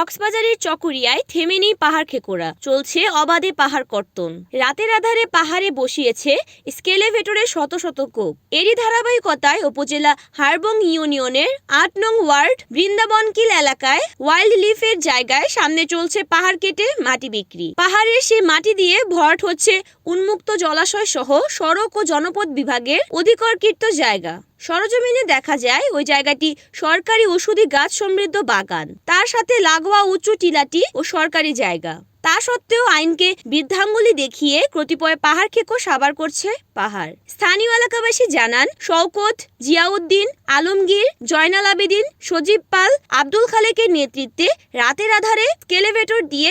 কক্সবাজারের চকরিয়ায় থেমে নেই পাহাড় খেকোড়া, চলছে অবাধে পাহাড় কর্তন। রাতের আধারে পাহাড়ে বসিয়েছে স্কেলেভেটরের শত শত কোপ। এরই ধারাবাহিকতায় উপজেলা হারবং ইউনিয়নের ৮ নং ওয়ার্ড বৃন্দাবনকিল এলাকায় ওয়াইল্ড লিফের জায়গায় সামনে চলছে পাহাড় কেটে মাটি বিক্রি। পাহাড়ের সেই মাটি দিয়ে ভরাট হচ্ছে উন্মুক্ত জলাশয় সহ সড়ক ও জনপদ বিভাগের অধিকর্তৃক জায়গা। সরজমিনে দেখা যায় ওই জায়গাটি সরকারি ঔষধি গাছ সমৃদ্ধ বাগান, তার সাথে লাগোয়া উঁচু টিলাটি ও সরকারি জায়গা। তা সত্ত্বেও আইনকে বৃদ্ধাঙ্গুলি দেখিয়ে কতিপয় পাহাড় খেকো সাবার করছে পাহাড়। স্থানীয় এলাকাবাসী জানান, শওকত, জিয়াউদ্দিন, আলমগীর, জয়নাল আবেদিন, সজীব পাল, আব্দুল খালেকের নেতৃত্বে রাতের আধারে স্কেলেভেটর দিয়ে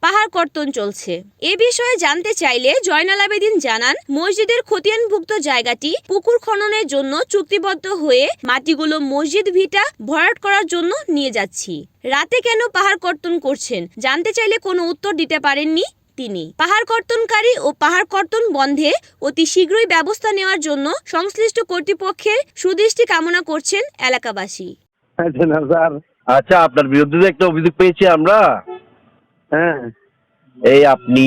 পাহাড় কর্তন চলছে। এ বিষয়ে জানতে চাইলে জয়নাল আবেদিন জানান, মসজিদের খতিয়ানভুক্ত জায়গাটি পুকুর খননের জন্য চুক্তিবদ্ধ হয়ে মাটিগুলো মসজিদ ভিটা ভরাট করার জন্য নিয়ে যাচ্ছি। রাতে কেন পাহাড় কর্তন করছেন জানতে চাইলে কোনো উত্তর দিতে পারেননি তিনি। পাহাড় কর্তনকারী ও পাহাড় কর্তন বন্ধে অতি শীঘ্রই ব্যবস্থা নেওয়ার জন্য সংশ্লিষ্ট কর্তৃপক্ষের সুদৃষ্টি কামনা করছেন এলাকাবাসী। আচ্ছা, আপনার বিরুদ্ধে একটা অভিযোগ পেয়েছি আমরা। হ্যাঁ, এই আপনি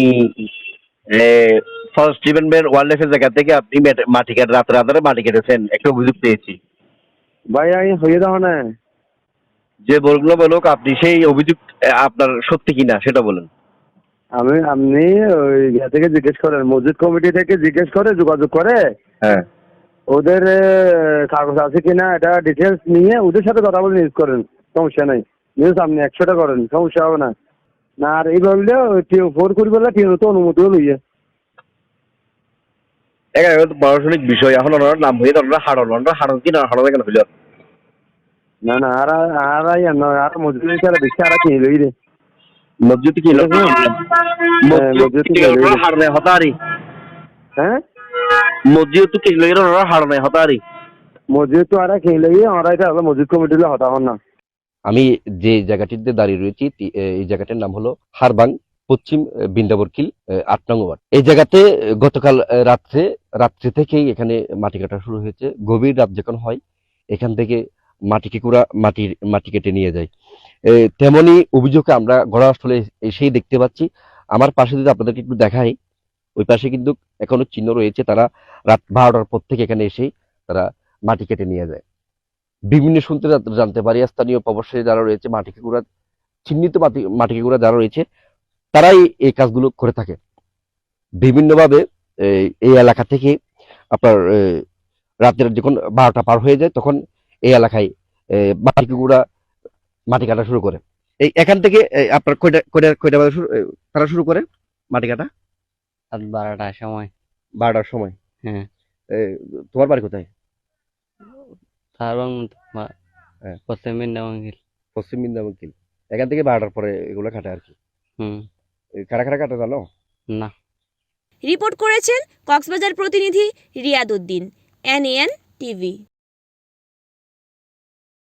ফার্স্ট স্টিভেন বের ওয়াইল্ডলাইফের জায়গা থেকে আপনি মাটি কেটে রাতের আধারে মাটি কেটেছেন, একটা অভিযোগ পেয়েছি। ভাই আমি হয়ে যাও না। যে বলগুলো বলুক, আপনি সেই অভিযোগ আপনার সত্যি কিনা সেটা বলেন। আপনি ওই ইয়া থেকে জিজ্ঞেস করেন, মসজিদ কমিটি থেকে জিজ্ঞেস করে যোগাযোগ করে, হ্যাঁ, ওদের কাগজ আছে কিনা এটা ডিটেলস নিয়ে ওদের সাথে কথা বলে নিউজ করেন, সমস্যা নাই। নিউজ আপনি 100টা করেন, সমস্যা হবে না। না আর এই বললে ফোর করি বললে টিউন তো অনুমতিও লইয়ে এখানে তো প্রশাসনিক বিষয়। এখন ওনার নাম হয়ে ওনারা হাড়ন কি না হাড়ন কেন হইল না না আর মসজিদ বেশি আর কি লই রে মসজিদ কি হাড়নে হতারি। হ্যাঁ, মসজিদ তো কি লই ওনারা হাড়নে হতারি। মসজিদ তো আর কি লই আমরা এটা হলো মসজিদ কমিটিলে হতা হন না। আমি যে জায়গাটিতে দাঁড়িয়ে রয়েছি এই জায়গাটির নাম হলো হারবাং পশ্চিম বৃন্দাবনকিল ৮ নং ওয়ার্ড। এই জায়গাতে গতকাল রাত্রে থেকেই এখানে মাটি কাটা শুরু হয়েছে। গভীর রাত যখন হয় এখান থেকে মাটি কেটে নিয়ে যায়। তেমনি অভিযোগে আমরা ঘটনাস্থলে এসেই দেখতে পাচ্ছি। আমার পাশে যদি আপনাদেরকে একটু দেখাই, ওই পাশে কিন্তু এখনো চিহ্ন রয়েছে। তারা রাত 12টার পর থেকে এখানে এসেই তারা মাটি কেটে নিয়ে যায়। বিভিন্ন সূত্রে জানতে পারি স্থানীয় প্রভাবশালী যারা রয়েছে, চিহ্নিত মাটিকেগুড়া যারা রয়েছে তারাই এই কাজগুলো করে থাকে বিভিন্নভাবে। এই এলাকা থেকে আপনার রাতের যখন 12টা পার হয়ে যায় তখন এই এলাকায় মাটি কাটা শুরু করে। এখান থেকে আপনার কয়টা বাজে তারা শুরু করে মাটি কাটা? রাত 12টার সময়। 12টার সময়? হ্যাঁ। তোমার বাড়ি কোথায়? পশ্চিম বৃন্দাবনকিল। পশ্চিম বৃন্দাবনকিল। এখান থেকে 12টার পরে এগুলো কাটে আর কি। কাটা কাটা জানো না। রিপোর্ট করেছেন কক্সবাজার প্রতিনিধি রিয়াদ উদ্দিন, NAN TV।